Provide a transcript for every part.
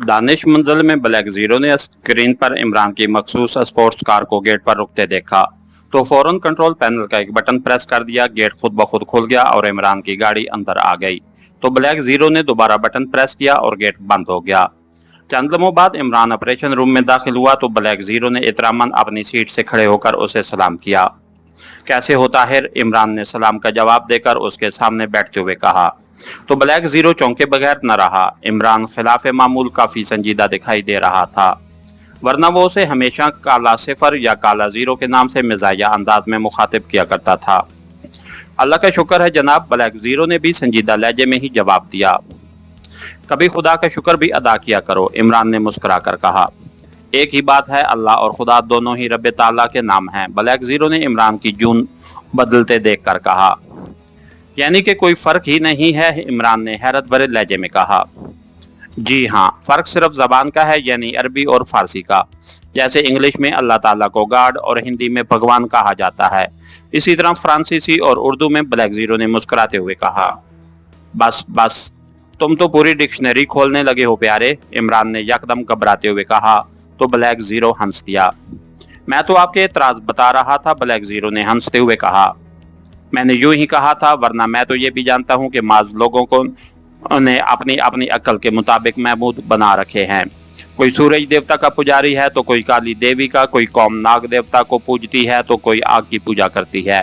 दानिश मंजिल में black zero ने स्क्रीन पर इमरान की मखसूस स्पोर्ट्स कार को गेट पर रुकते देखा तो फौरन कंट्रोल पैनल का एक बटन प्रेस कर दिया। गेट खुद ब खुद खुल गया और इमरान की गाड़ी अंदर आ गई। तो ब्लैक जीरो ने दोबारा बटन प्रेस किया और गेट बंद हो गया। चंद लम्हों बाद इमरान ऑपरेशन रूम में दाखिल हुआ तो ब्लैक जीरो ने इतरामंद अपनी सीट से खड़े होकर उसे सलाम किया। कैसे हो ताहिर? इमरान ने सलाम का जवाब देकर उसके सामने बैठते हुए कहा। तो ब्लैक जीरो चौंके बगैर न रहा। इमरान खिलाफे मामूल काफी संजीदा दिखाई दे रहा था, वरना वो उसे हमेशा काला सिफर या काला जीरो के नाम से मिजाया अंदाज में मुखातिब किया करता था। अल्लाह का शुक्र है जनाब, ब्लैक जीरो ने भी संजीदा लहजे में ही जवाब दिया। कभी खुदा का शुक्र भी अदा किया करो, इमरान ने मुस्कुरा कर कहा। एक ही बात है, अल्लाह और खुदा दोनों ही रब्बे ताला के नाम हैं, ब्लैक जीरो ने इमरान की जून बदलते देखकर कहा। यानी कि कोई फर्क ही नहीं है, इमरान ने हैरत भरे लहजे में कहा। जी हाँ, फर्क सिर्फ जबान का है, यानी अरबी और फारसी का। जैसे इंग्लिश में अल्लाह ताला को गॉड और हिंदी में भगवान कहा जाता है, इसी तरह फ्रांसीसी और उर्दू में, ब्लैक जीरो ने मुस्कुराते हुए कहा। बस बस, तुम तो पूरी डिक्शनरी खोलने लगे हो प्यारे, इमरान ने यकदम घबराते हुए कहा। तो ब्लैक जीरो हंस दिया। मैं तो आपके एतराज बता रहा था, ब्लैक जीरो ने हंसते हुए कहा। मैंने यूं ही कहा था, वरना मैं तो ये भी जानता हूं कि माज लोगों को ने अपनी अपनी अक्ल के मुताबिक महमूद बना रखे हैं। कोई सूरज देवता का पुजारी है तो कोई काली देवी का, कोई कौम नाग देवता को पूजती है तो कोई आग की पूजा करती है।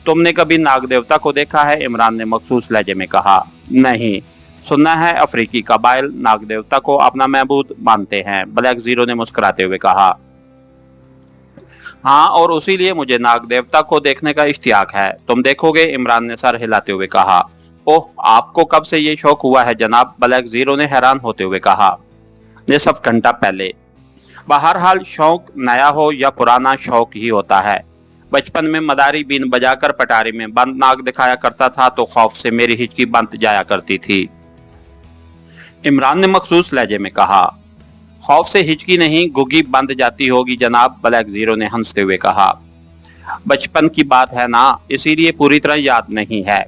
तुमने कभी नाग देवता को देखा है? इमरान ने मखसूस लहजे में कहा। नहीं, सुनना है अफ्रीकी कबाइल नाग देवता को अपना महबूद मानते हैं, ब्लैक जीरो ने मुस्कुराते हुए कहा। हाँ, और उसी लिए मुझे नाग देवता को देखने का इश्तियाक है। तुम देखोगे, इमरान ने सर हिलाते हुए कहा। ओह, आपको कब से ये शौक हुआ है जनाब? ब्लैक जीरो ने हैरान होते हुए कहा। निसफ घंटा पहले। बहरहाल शौक नया हो या पुराना, शौक ही होता है। बचपन में मदारी बीन बजाकर पटारी में बंद नाग दिखाया करता था तो खौफ से मेरी हिचकी बंद जाया करती थी, इमरान ने मखसूस लहजे में कहा। खौफ से हिचकी नहीं, गुगी बंद जाती होगी जनाब, ब्लैक जीरो ने हंसते हुए कहा। बचपन की बात है ना, इसीलिए पूरी तरह याद नहीं है।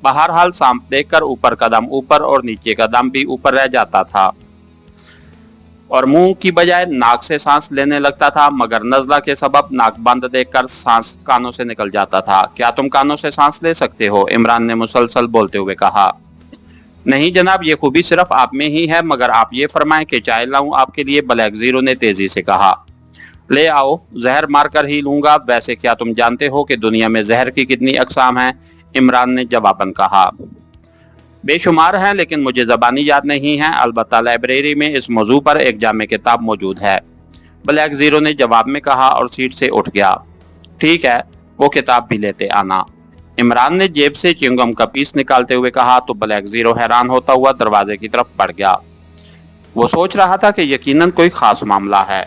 बहरहाल सांप देखकर ऊपर का दम ऊपर और नीचे का दम भी ऊपर रह जाता था और मुंह की बजाय नाक से सांस लेने लगता था, मगर नज़ला के सबब नाक बंद देखकर सांस कानों से निकल जाता था। क्या तुम कानों से सांस ले सकते हो? इमरान ने मुसलसल बोलते हुए कहा। नहीं जनाब, ये खूबी सिर्फ आप में ही है, मगर आप ये फरमाएं कि चाय लाऊं आपके लिए, ब्लैक जीरो ने तेजी से कहा। ले आओ, जहर मारकर ही लूंगा। वैसे क्या तुम जानते हो कि दुनिया में जहर की कितनी अकसाम हैं? इमरान ने जवाबन कहा। बेशुमार हैं, लेकिन मुझे ज़बानी याद नहीं है। अलबत्ता लाइब्रेरी में इस मौजू पर एक जामे किताब मौजूद है, ब्लैक जीरो ने जवाब में कहा और सीट से उठ गया। ठीक है, वो किताब भी लेते आना, इमरान ने जेब से च्युइंगम का पीस निकालते हुए कहा। तो ब्लैक जीरो हैरान होता हुआ दरवाजे की तरफ बढ़ गया। वो सोच रहा था कि यकीनन कोई खास मामला है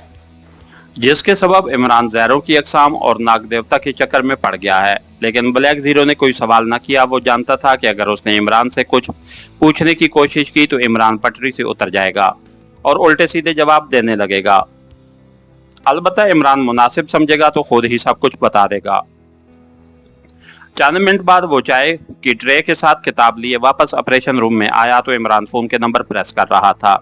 जिसके सबब इमरान जहरों की अकसाम और नाग देवता के चक्कर में पड़ गया है, लेकिन ब्लैक जीरो ने कोई सवाल न किया। वो जानता था कि अगर उसने इमरान से कुछ पूछने की कोशिश की तो इमरान पटरी से उतर जाएगा और उल्टे सीधे जवाब देने लगेगा। अलबत्ता इमरान मुनासिब समझेगा तो खुद ही सब कुछ बता देगा। चंद मिनट बाद वो चाय की ट्रे के साथ किताब लिए वापस ऑपरेशन रूम में आया तो इमरान फोन के नंबर प्रेस कर रहा था।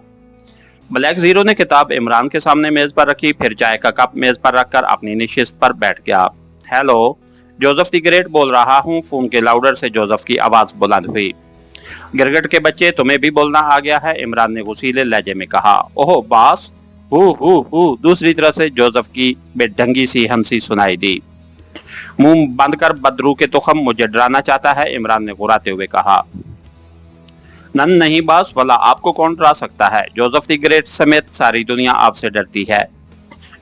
ब्लैक जीरो ने किताब इमरान के सामने मेज पर रखी, फिर चाय का कप मेज पर रखकर अपनी निशिस्त पर बैठ गया। हेलो, जोसेफ द ग्रेट बोल रहा हूँ, फोन के लाउडर से जोसेफ की आवाज बुलंद हुई। गिरगिट के बच्चे, तुम्हें भी बोलना आ गया है, इमरान ने गुस्सीले लहजे में कहा। ओह बास, हु, दूसरी तरफ से जोसेफ की बेढंगी सी हंसी सुनाई दी। मुंह बंद कर बदरू के तुखम, मुझे डराना चाहता है, इमरान ने गुर्राते हुए कहा। नन नहीं बास, भला आपको कौन डरा सकता है? जोसेफ द ग्रेट समेत सारी दुनिया आपसे डरती है।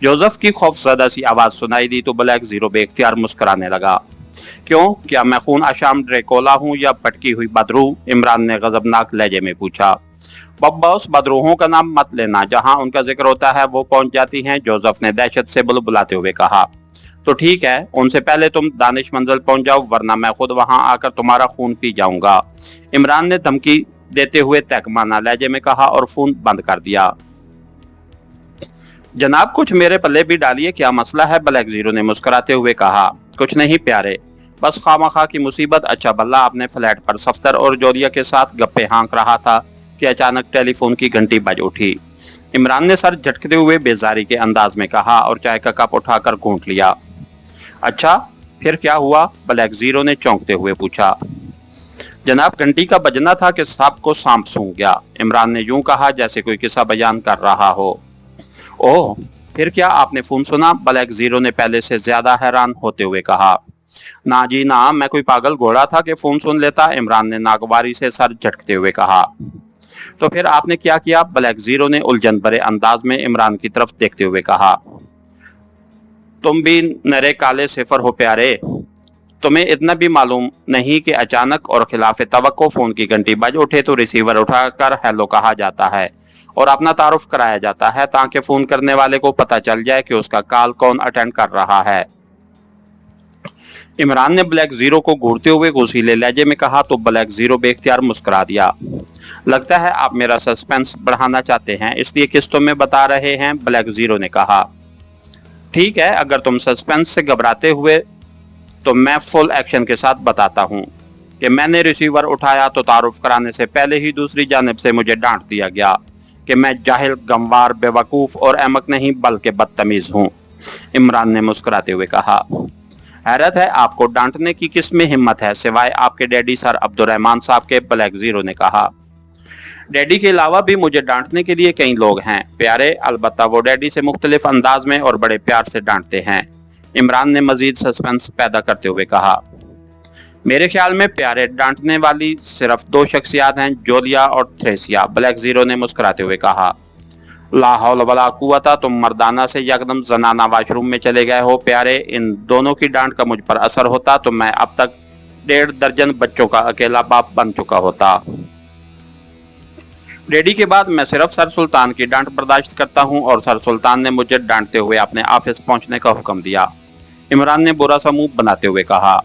जोसेफ की खौफजदा सी आवाज सुनाई दी तो ब्लैक जीरो बेख्तियार मुस्कुराने लगा। क्यों, क्या मैं खून आशाम ड्रेकोला हूँ या पटकी हुई बदरू? इमरान ने गजबनाक लहजे में पूछा। बॉस, बदरूहों का नाम मत लेना, जहाँ उनका जिक्र होता है वो पहुंच जाती हैं, जोसेफ ने दहशत से बुलबुलाते हुए कहा। तो ठीक है, उनसे पहले तुम दानिश मंजिल पहुंच जाओ, वरना मैं खुद वहां आकर तुम्हारा खून पी जाऊंगा, इमरान ने धमकी देते हुए तहकमाना लहजे में कहा और फोन बंद कर दिया। जनाब, कुछ मेरे पल्ले भी डालिए, क्या मसला है? ब्लैक जीरो ने मुस्कुराते हुए कहा। कुछ नहीं प्यारे, बस खामखा की मुसीबत। अच्छा बल्ला अपने फ्लैट पर सफ्तर और जोरिया के साथ गप्पे हाँक रहा था कि अचानक टेलीफोन की घंटी बज उठी। इमरान ने सर झटकते हुए बेजारी के अंदाज में कहा और चाय का कप उठाकर घूंट लिया। अच्छा, फिर क्या हुआ? ब्लैक जीरो ने चौंकते हुए पूछा। जनाब, घंटी का बजना था कि साहब को सांप सूंघ गया, इमरान ने यूं कहा जैसे कोई किस्सा बयान कर रहा हो। ओह, फिर क्या आपने फोन सुना? ब्लैक जीरो ने पहले से ज्यादा हैरान होते हुए कहा। ना जी ना, मैं कोई पागल घोड़ा था कि फोन सुन लेता, इमरान ने नागवारी से सर झटकते हुए कहा। तो फिर आपने क्या किया? ब्लैक जीरो ने उलझन भरे अंदाज में इमरान की तरफ देखते हुए कहा। तुम भी नरे काले सिफर हो प्यारे, तुम्हें इतना भी मालूम नहीं कि अचानक और खिलाफ तवक्को फोन की घंटी बज उठे तो रिसीवर उठाकर हेलो कहा जाता है और अपना तारुफ कराया जाता है ताकि फोन करने वाले को पता चल जाए कि उसका कॉल कौन अटेंड कर रहा है। इमरान ने ब्लैक जीरो को घूरते हुए घुसीले लहजे में कहा तो ब्लैक जीरो बेख्तियार मुस्कुरा दिया। लगता है आप मेरा सस्पेंस बढ़ाना चाहते हैं, इसलिए किस्तों में बता रहे हैं, ब्लैक जीरो ने कहा। ठीक है, अगर तुम सस्पेंस से घबराते हुए तो मैं फुल एक्शन के साथ बताता हूँ कि मैंने रिसीवर उठाया तो तारुफ कराने से पहले ही दूसरी जानिब से मुझे डांट दिया गया कि मैं जाहिल, गंवार, बेवकूफ़ और अहमक नहीं बल्कि बदतमीज़ हूँ, इमरान ने मुस्कुराते हुए कहा। हैरत है, आपको डांटने की किस में हिम्मत है सिवाय आपके डैडी सर अब्दुर्रहमान साहब के, ब्लैक जीरो ने कहा। डैडी के अलावा भी मुझे डांटने के लिए कई लोग हैं प्यारे, अलबत्ता वो डैडी से मुख्तलिफ अंदाज में और बड़े प्यार से डांटते हैं, इमरान ने मजीद सस्पेंस पैदा करते हुए कहा। मेरे ख्याल में प्यारे, डांटने वाली सिर्फ दो शख्सियात हैं, जोलिया और थ्रेसिया, ब्लैक जीरो ने मुस्कुराते हुए कहा। ला हौल वला कुव्वता, तुम मर्दाना से यकदम जनाना वॉशरूम में चले गए हो प्यारे। इन दोनों की डांट का मुझ पर असर होता तो मैं अब तक 1.5 दर्जन बच्चों का अकेला बाप बन चुका होता। डैडी के बाद मैं सिर्फ सर सुल्तान की डांट बर्दाश्त करता हूं और सर सुल्तान ने मुझे डांटते हुए अपने ऑफिस पहुंचने का हुक्म दिया, इमरान ने बुरा सा मुंह बनाते हुए कहा।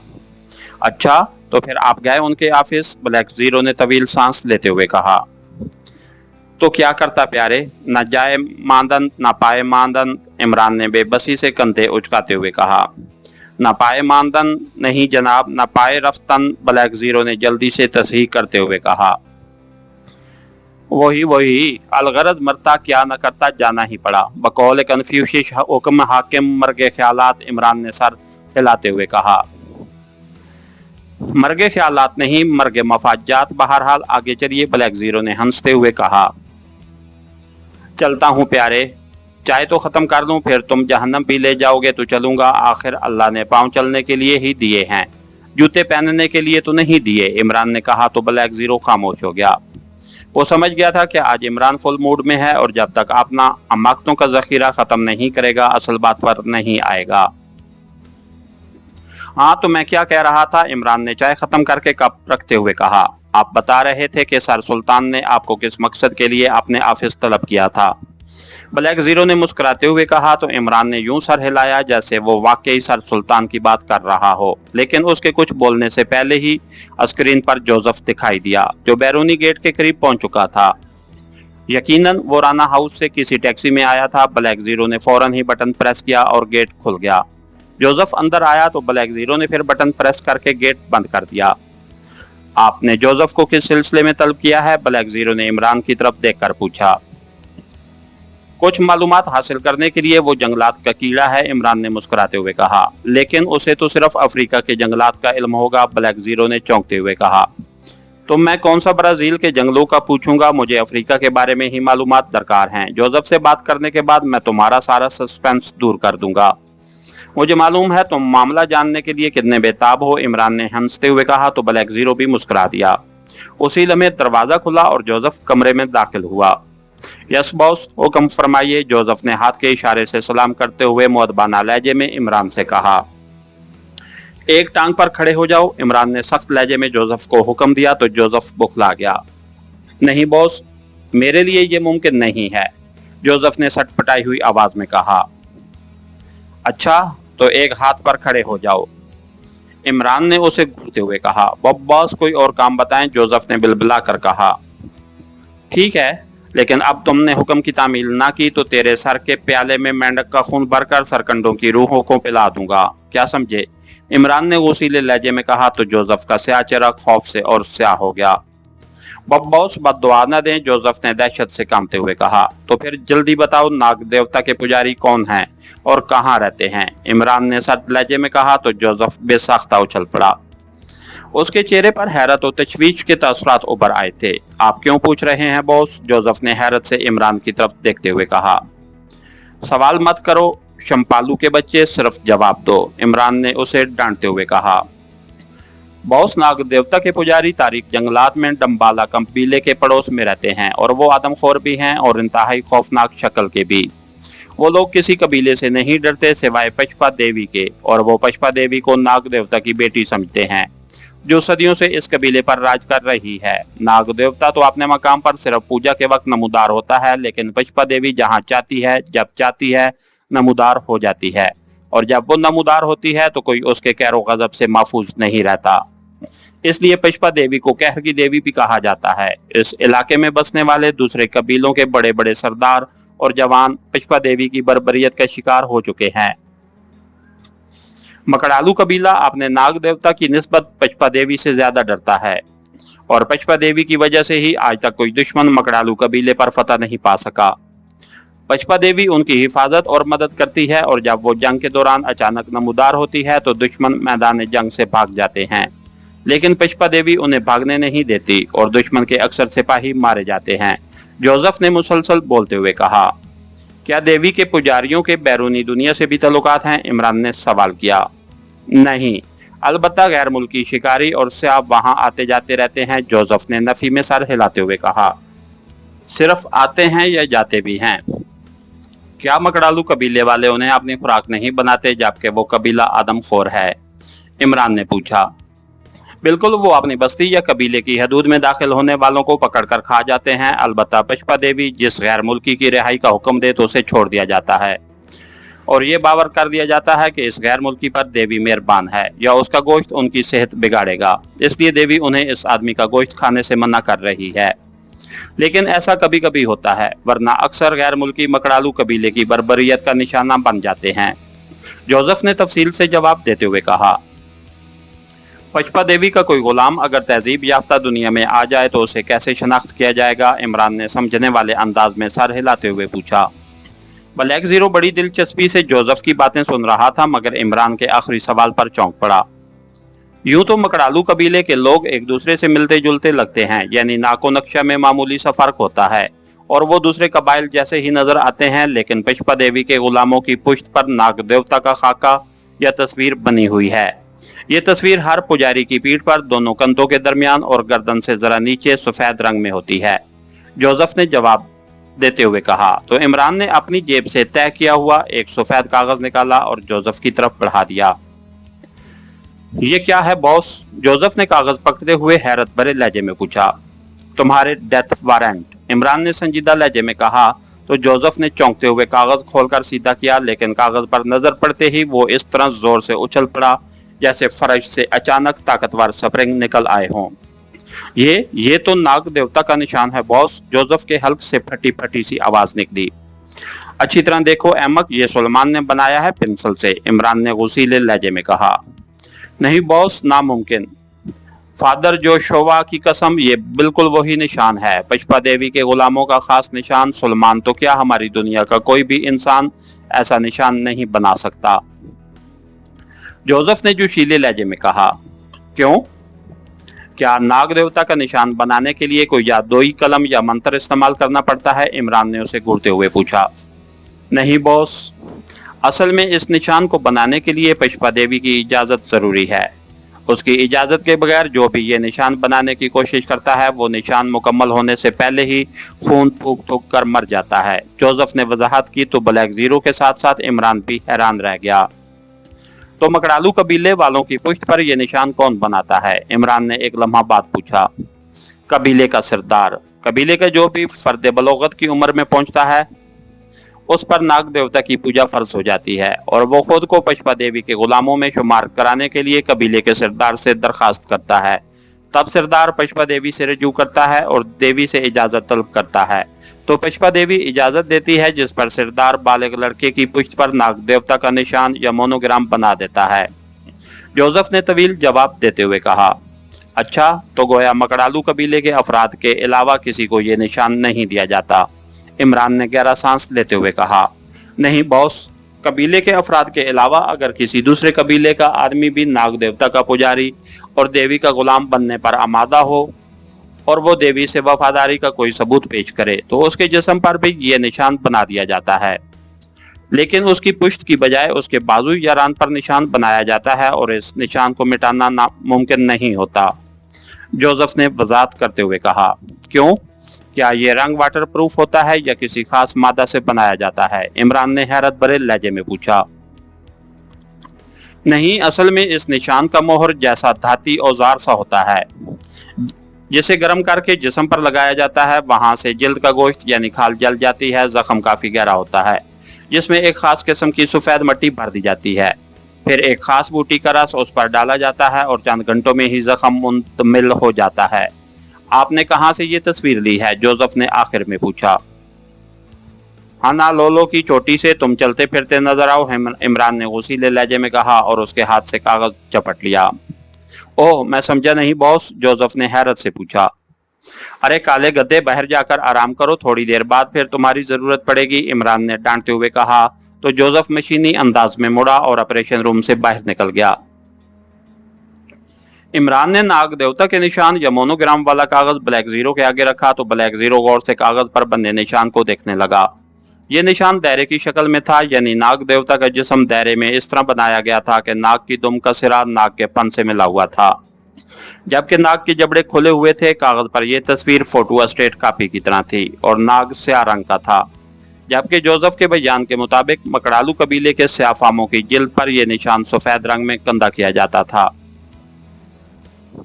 अच्छा, तो फिर आप गए उनके ऑफिस? ब्लैक जीरो ने तवील सांस लेते हुए कहा। तो क्या करता प्यारे, न जाए मानदन न पाए मानदन, इमरान ने बेबसी से कंधे उचकाते हुए कहा। न पाए मानदन नहीं जनाब, न पाए रफ्तन, ब्लैक जीरो ने जल्दी से तस्हीह करते हुए कहा। वही अलगरज मरता क्या न करता, जाना ही पड़ा, बकौल कन्फ्यूशिश हुक्म हाकिम मर्गे ख्यालात, इमरान ने सर हिलाते हुए कहा। मर्गे ख्यालात नहीं, मर्गे मफाजात, बहरहाल आगे चलिए, ब्लैक जीरो ने हंसते हुए कहा। चलता हूँ प्यारे, चाय तो खत्म कर दूं, फिर तुम जहन्नम भी ले जाओगे तो चलूंगा, आखिर अल्लाह ने पाँव चलने के लिए ही दिए हैं, जूते पहनने के लिए तो नहीं दिए, इमरान ने कहा तो ब्लैक जीरो खामोश हो गया। वो समझ गया था कि आज इमरान फुल मूड में है और जब तक अपना अमाकतों का जखीरा खत्म नहीं करेगा असल बात पर नहीं आएगा। हाँ, तो मैं क्या कह रहा था, इमरान ने चाय खत्म करके कप रखते हुए कहा। आप बता रहे थे कि सर सुल्तान ने आपको किस मकसद के लिए अपने ऑफिस तलब किया था, ब्लैक जीरो ने मुस्कुराते हुए कहा तो इमरान ने यूं सर हिलाया जैसे वो वाकई सर सुल्तान की बात कर रहा हो, लेकिन उसके कुछ बोलने से पहले ही स्क्रीन पर जोसेफ दिखाई दिया जो बैरूनी गेट के करीब पहुंच चुका था। यकीनन वो राना हाउस से किसी टैक्सी में आया था। ब्लैक जीरो ने फौरन ही बटन प्रेस किया और गेट खुल गया। जोसेफ अंदर आया तो ब्लैक जीरो ने फिर बटन प्रेस करके गेट बंद कर दिया। आपने जोसेफ को किस सिलसिले में तलब किया है, ब्लैक जीरो ने इमरान की तरफ देखकर पूछा। कुछ मालूमात हासिल करने के लिए। वो जंगलात का कीड़ा है, इमरान ने मुस्कुराते हुए कहा। लेकिन उसे तो सिर्फ अफ्रीका के जंगलात का इल्म होगा, ब्लैक जीरो ने चौंकते हुए कहा। तो मैं कौन सा ब्राजील के जंगलों का पूछूंगा, मुझे अफ्रीका के बारे में ही मालूमात दरकार हैं। जोसेफ से बात करने के बाद मैं तुम्हारा सारा सस्पेंस दूर कर दूंगा। मुझे मालूम है तुम मामला जानने के लिए कितने बेताब हो, इमरान ने हंसते हुए कहा तो ब्लैक जीरो भी मुस्कुरा दिया। उसी लम्हे दरवाजा खुला और जोसेफ कमरे में दाखिल हुआ। यस बॉस, हुक्म फरमाइए, जोसेफ ने हाथ के इशारे से सलाम करते हुए मुअद्दबाना लहजे में इमरान से कहा। एक टांग पर खड़े हो जाओ, इमरान ने सख्त लहजे में जोसेफ को हुक्म दिया तो जोसेफ बुखला गया। नहीं बॉस, मेरे लिए ये मुमकिन नहीं है, जोसेफ ने सटपटाई हुई आवाज में कहा। अच्छा, तो एक हाथ पर खड़े हो जाओ, इमरान ने उसे घूरते हुए कहा। बॉस कोई और काम बताएं, जोसेफ ने बिलबिला कर कहा। ठीक है, लेकिन अब तुमने हुक्म की तामील ना की तो तेरे सर के प्याले में मेंढक का खून भरकर सरकंडों की रूहों को पिला दूंगा, क्या समझे, इमरान ने उसीले लहजे में कहा तो जोसेफ का स्याह चेहरा खौफ से और स्याह हो गया। बॉस बद्दुआ न दें, जोसेफ ने दहशत से कांपते हुए कहा। तो फिर जल्दी बताओ, नाग देवता के पुजारी कौन हैं और कहाँ रहते हैं? इमरान ने सर्द लहजे में कहा तो जोसेफ बेसाख्ता उछल पड़ा। उसके चेहरे पर हैरत और तशवीश के तासुरात उभर आए थे। आप क्यों पूछ रहे हैं बॉस? जोसेफ ने हैरत से इमरान की तरफ देखते हुए कहा। सवाल मत करो शंपालू के बच्चे, सिर्फ जवाब दो, इमरान ने उसे डांटते हुए कहा। बॉस, नाग देवता के पुजारी तारीख जंगलात में डम्बाला कबीले के पड़ोस में रहते हैं और वो आदमखोर भी हैं और इंतहाई खौफनाक शक्ल के भी। वो लोग किसी कबीले से नहीं डरते सिवाय पशपा देवी के, और वो पशपा देवी को नाग देवता की बेटी समझते हैं जो सदियों से इस कबीले पर राज कर रही है। नाग देवता तो अपने मकाम पर सिर्फ पूजा के वक्त नमूदार होता है, लेकिन पशपा देवी जहाँ चाहती है जब चाहती है नमूदार हो जाती है, और जब वो नमूदार होती है तो कोई उसके कहरो गजब से महफूज नहीं रहता। इसलिए पशपा देवी को कहर की देवी भी कहा जाता है। इस इलाके में बसने वाले दूसरे कबीलों के बड़े बड़े सरदार और जवान पशपा देवी की बर्बरियत का शिकार हो चुके हैं। मकड़ालू कबीला अपने नाग देवता की निस्बत पशपा देवी से ज्यादा डरता है, और पशपा देवी की वजह से ही आज तक कोई दुश्मन मकड़ालू कबीले पर फतह नहीं पा सका। पशपा देवी उनकी हिफाजत और मदद करती है, और जब वो जंग के दौरान अचानक नमूदार होती है तो दुश्मन मैदान जंग से भाग जाते हैं, लेकिन पशपा देवी उन्हें भागने नहीं देती और दुश्मन के अक्सर सिपाही मारे जाते हैं। जोसेफ ने मुसलसल बोलते हुए कहा। क्या देवी के पुजारियों के बैरूनी दुनिया से भी ताल्लुकात हैं? इमरान ने सवाल किया। नहीं, अलबत्ता गैर मुल्की शिकारी और स्याब वहां आते जाते रहते हैं, जोसेफ ने नफी में सर हिलाते हुए कहा। सिर्फ आते हैं या जाते भी हैं? क्या मकड़ालू कबीले वाले उन्हें अपनी खुराक नहीं बनाते जबकि वो कबीला आदमखोर है? इमरान ने पूछा। बिल्कुल, वो अपनी बस्ती या कबीले की हदूद में दाखिल होने वालों को पकड़कर खा जाते हैं। अलबत्ता पशपा देवी जिस गैर मुल्की की रिहाई का हुक्म दे तो उसे छोड़ दिया जाता है, और ये बावर कर दिया जाता है कि इस गैर मुल्की पर देवी मेहरबान है या उसका गोश्त उनकी सेहत बिगाड़ेगा, इसलिए देवी उन्हें इस आदमी का गोश्त खाने से मना कर रही है। लेकिन ऐसा कभी कभी होता है, वरना अक्सर गैर मुल्की मकड़ालू कबीले की बर्बरियत का निशाना बन जाते हैं। जोसेफ ने तफसील से जवाब देते हुए कहा। पशपा देवी का कोई गुलाम अगर तहजीब याफ्ता दुनिया में आ जाए तो उसे कैसे शनाख्त किया जाएगा? इमरान ने समझने वाले अंदाज में सर हिलाते हुए पूछा। ब्लैक जीरो बड़ी दिलचस्पी से जोसेफ की बातें सुन रहा था, मगर इमरान के आखिरी सवाल पर चौंक पड़ा। यूं तो मकड़ालू कबीले के लोग एक दूसरे से मिलते जुलते लगते हैं, यानी नाको नक्शा में मामूली सा फर्क होता है और वो दूसरे कबाइल जैसे ही नजर आते हैं, लेकिन पशपा देवी के गुलामों की पुश्त पर नाग देवता का खाका या तस्वीर बनी हुई है। ये तस्वीर हर पुजारी की पीठ पर दोनों कंधों के दरमियान और गर्दन से जरा नीचे सफेद रंग में होती है, जोसेफ ने जवाब देते हुए कहा। तो इमरान ने अपनी जेब से तय किया हुआ एक सफेद कागज निकाला और जोसेफ की तरफ बढ़ा दिया। ये क्या है बॉस? जोसेफ ने कागज पकड़ते हुए हैरत भरे लहजे में पूछा। तुम्हारे डेथ वारंट, इमरान ने संजीदा लहजे में कहा। तो जोसेफ ने चौंकते हुए कागज खोलकर सीधा किया, लेकिन कागज पर नजर पड़ते ही वो इस तरह जोर से उछल पड़ा जैसे फर्श से अचानक ताकतवर स्प्रिंग निकल आए हों। ये तो नाग देवता का निशान है बॉस, जोसेफ के हल्क से फटी फटी सी आवाज निकली। अच्छी तरह देखो अहमक, ये सुलेमान ने बनाया है पेंसिल से, इमरान ने गुस्सीले लहजे में कहा। नहीं बॉस, नामुमकिन। फादर जोशुआ की कसम, ये बिल्कुल वही निशान है, पशपा देवी के गुलामों का खास निशान। सुलेमान तो क्या, हमारी दुनिया का कोई भी इंसान ऐसा निशान नहीं बना सकता, जोसेफ ने जोशीले लहजे में कहा। क्यों? क्या नाग देवता का निशान बनाने के लिए कोई जादुई कलम या मंत्र इस्तेमाल करना पड़ता है? इमरान ने उसे घूरते हुए पूछा। नहीं बॉस, असल में इस निशान को बनाने के लिए पशपा देवी की इजाजत जरूरी है। उसकी इजाजत के बगैर जो भी ये निशान बनाने की कोशिश करता है वो निशान मुकम्मल होने से पहले ही खून थूक थूक कर मर जाता है, जोसेफ ने वजाहत की। तो ब्लैक जीरो के साथ साथ इमरान भी हैरान रह गया। तो मकड़ालू कबीले वालों की पुश्त पर यह निशान कौन बनाता है? इमरान ने एक लम्हा बाद पूछा। कबीले का सरदार, कबीले का जो भी फर्द बलोगत की उम्र में पहुंचता है उस पर नाग देवता की पूजा फर्ज हो जाती है, और वो खुद को पशपा देवी के गुलामों में शुमार कराने के लिए कबीले के सरदार से दरखास्त करता है। तब सरदार पशपा देवी से रजू करता है और देवी से इजाजत तलब करता है। तो पशपा देवी इजाजत देती है, जिस पर सरदार बालिग लड़के की पुश्त पर नाग देवता का निशान या मोनोग्राम बना देता है, जोसेफ ने तवील जवाब देते हुए कहा। अच्छा, तो गोया मकड़ालू कबीले के अफराद के अलावा किसी को ये निशान नहीं दिया जाता। इमरान ने गहरा सांस लेते हुए कहा। नहीं बॉस, कबीले के अफराद के अलावा अगर किसी दूसरे कबीले का आदमी भी नाग देवता का पुजारी और देवी का गुलाम बनने पर आमादा हो और वो देवी से वफादारी का कोई सबूत पेश करे तो उसके जिस्म पर भी ये निशान बना दिया जाता है, लेकिन उसकी पुश्त की बजाय उसके बाजू या रान पर निशान बनाया जाता है और इस निशान को मिटाना नामुमकिन नहीं होता। जोसेफ ने वजाहत करते हुए कहा। क्यों? क्या ये रंग वाटर प्रूफ होता है या किसी खास मादा से बनाया जाता है? इमरान ने हैरत भरे लहजे में पूछा। नहीं, असल में इस निशान का मोहर जैसा धाती औजार सा होता है जिसे गर्म करके जिस्म पर लगाया जाता है। वहां से जिल्द का गोश्त यानी खाल जल जाती है। जख्म काफी गहरा होता है जिसमें एक खास किस्म की सफेद मिट्टी भर दी जाती है। फिर एक खास बूटी का रस उस पर डाला जाता है और चंद घंटों में ही जख्म मुंतमिल हो जाता है। आपने कहाँ से ये तस्वीर ली है? जोसेफ ने आखिर में पूछा। हाना लोलो की चोटी से तुम चलते फिरते नजर आओ, इमरान ने उसीले लहजे में कहा और उसके हाथ से कागज चपट लिया। ओह, मैं समझा नहीं बॉस, जोसेफ ने हैरत से पूछा। अरे काले गद्दे, बाहर जाकर आराम करो, थोड़ी देर बाद फिर तुम्हारी जरूरत पड़ेगी, इमरान ने डांटते हुए कहा। तो जोसेफ मशीनी अंदाज में मुड़ा और ऑपरेशन रूम से बाहर निकल गया। इमरान ने नाग देवता के निशान या मोनोग्राम वाला कागज ब्लैक जीरो के आगे रखा तो ब्लैक जीरो गौर से कागज पर बने निशान को देखने लगा। ये निशान दायरे की शक्ल में था, यानी नाग देवता का जिस्म दायरे में इस तरह बनाया गया था कि नाग की दुम का सिरा नाग के फन से मिला हुआ था, जबकि नाग के जबड़े खुले हुए थे। कागज पर यह तस्वीर फोटो स्टेट कॉपी की तरह थी और नाग स्याह रंग का था, जबकि जोसेफ के बयान के मुताबिक मकड़ालू कबीले के स्याह फामों की जिल्द पर यह निशान सफेद रंग में कंधा किया जाता था।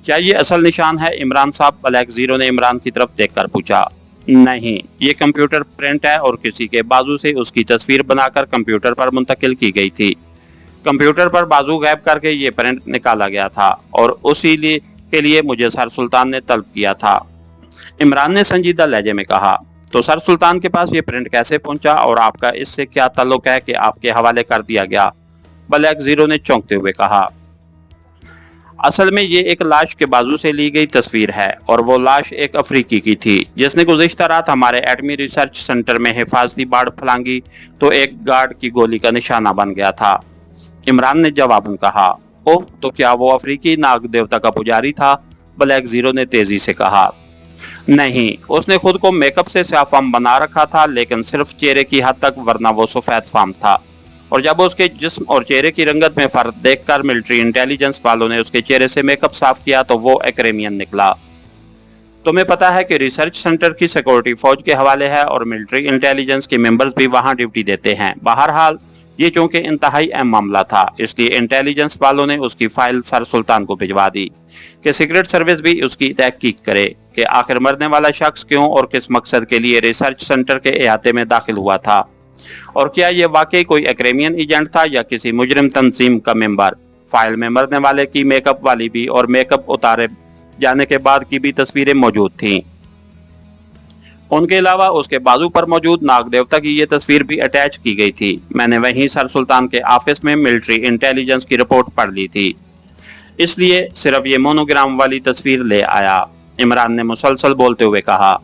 क्या ये असल निशान है इमरान साहब? ब्लैक जीरो ने इमरान की तरफ देखकर पूछा। नहीं, ये कंप्यूटर प्रिंट है और किसी के बाजू से उसकी तस्वीर बनाकर कंप्यूटर पर मुंतकिल की गई थी। कंप्यूटर पर बाजू गायब करके ये प्रिंट निकाला गया था और उसी के लिए मुझे सर सुल्तान ने तलब किया था, इमरान ने संजीदा लहजे में कहा। तो सर सुल्तान के पास ये प्रिंट कैसे पहुंचा और आपका इससे क्या ताल्लुक है कि आपके हवाले कर दिया गया? ब्लैक जीरो ने चौंकते हुए कहा। असल में ये एक लाश के बाजू से ली गई तस्वीर है और वो लाश एक अफ्रीकी की थी जिसने गुज़िश्ता रात हमारे एटमी रिसर्च सेंटर में हिफाजती बाड़ फलांगी तो एक गार्ड की गोली का निशाना बन गया था, इमरान ने जवाबन कहा। ओह, तो क्या वो अफ्रीकी नाग देवता का पुजारी था? ब्लैक जीरो ने तेजी से कहा। नहीं, उसने खुद को मेकअप से स्याह फाम बना रखा था, लेकिन सिर्फ चेहरे की हद तक, वरना वो सफेद फाम था। और जब उसके जिस्म और चेहरे की रंगत में फर्क देखकर मिलिट्री इंटेलिजेंस वालों ने उसके चेहरे से मेकअप साफ किया तो वो एक्रेमियन निकला। तुम्हें पता है कि रिसर्च सेंटर की सिक्योरिटी फौज के हवाले है और मिलिट्री इंटेलिजेंस के मेंबर्स भी वहां ड्यूटी देते हैं। बहरहाल ये चूंकि इंतहाई अहम मामला था, इसलिए इंटेलिजेंस वालों ने उसकी फाइल सर सुल्तान को भिजवा दी कि सीक्रेट सर्विस भी उसकी तहकीक करे कि आखिर मरने वाला शख्स क्यों और किस मकसद के लिए रिसर्च सेंटर के अहाते में दाखिल हुआ था और क्या ये वाकई कोई एक्रेमियन एजेंट था या किसी मुजरिम तंजीम का मेंबर। फाइल में मरने वाले की मेकअप वाली भी और मेकअप उतारे जाने के बाद की भी तस्वीरें मौजूद थीं। उनके अलावा उसके बाजू पर मौजूद नाग देवता की ये तस्वीर भी अटैच की गई थी। मैंने वहीं सर सुल्तान के ऑफिस में मिलिट्री इंटेलिजेंस की रिपोर्ट पढ़ ली थी, इसलिए सिर्फ ये मोनोग्राम वाली तस्वीर ले आया, इमरान ने मुसलसल बोलते हुए कहा।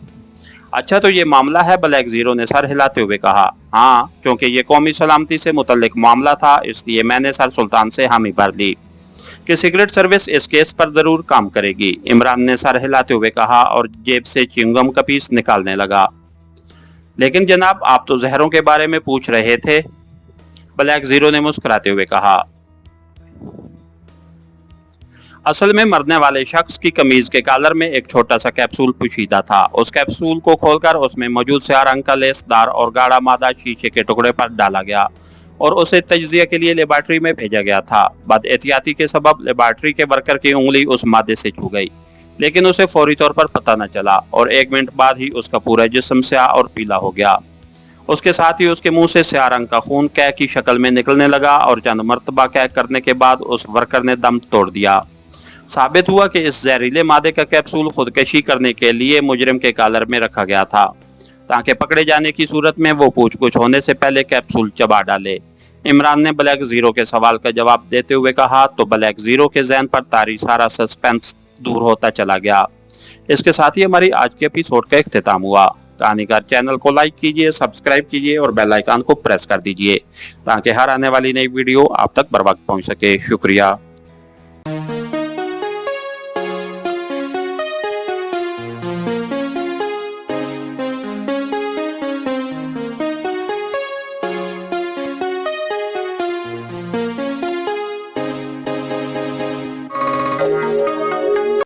अच्छा, तो ये मामला है? ब्लैक जीरो ने सर हिलाते हुए कहा। हाँ, क्योंकि ये कौमी सलामती से मुतल्लिक मामला था, इसलिए मैंने सर सुल्तान से हामी भर ली कि सीक्रेट सर्विस इस केस पर जरूर काम करेगी, इमरान ने सर हिलाते हुए कहा और जेब से च्युइंगम का पीस निकालने लगा। लेकिन जनाब, आप तो जहरों के बारे में पूछ रहे थे, ब्लैक जीरो ने मुस्कुराते हुए कहा। असल में मरने वाले शख्स की कमीज के कॉलर में एक छोटा सा कैप्सूल पोशीदा था। उस कैप्सूल को खोलकर उसमें मौजूद स्याह रंग का लेसदार और गाढ़ा मादा शीशे के टुकड़े पर डाला गया और उसे तज्जिया के लिए लेबॉर्ट्री में भेजा गया था। बद एहतियाती के सबब लेबॉर्ट्री के वर्कर की उंगली उस मादे से छू गई, लेकिन उसे फौरी तौर पर पता न चला और 1 मिनट बाद ही उसका पूरा जिस्म स्याह और पीला हो गया। उसके साथ ही उसके मुंह से स्याह रंग का खून कैं की शक्ल में निकलने लगा और चंद मरतबा कैं करने के बाद उस वर्कर ने दम तोड़ दिया। साबित हुआ कि इस जहरीले मादे का कैप्सूल खुदकशी करने के लिए मुजरिम के कॉलर में रखा गया था ताकि पकड़े जाने की सूरत में वो पूछ-गुछ होने से पहले कैप्सूल चबा डाले, इमरान ने ब्लैक जीरो के सवाल का जवाब देते हुए कहा। तो ब्लैक जीरो के जहन पर तारी सारा सस्पेंस दूर होता चला गया। इसके साथ ही हमारी आज के एपिसोड का इख्तिताम हुआ। कहानीकार चैनल को लाइक कीजिए, सब्सक्राइब कीजिए और बेल आइकन को प्रेस कर दीजिए ताकि हर आने वाली नई वीडियो आप तक बर वक्त पहुंच सके। शुक्रिया।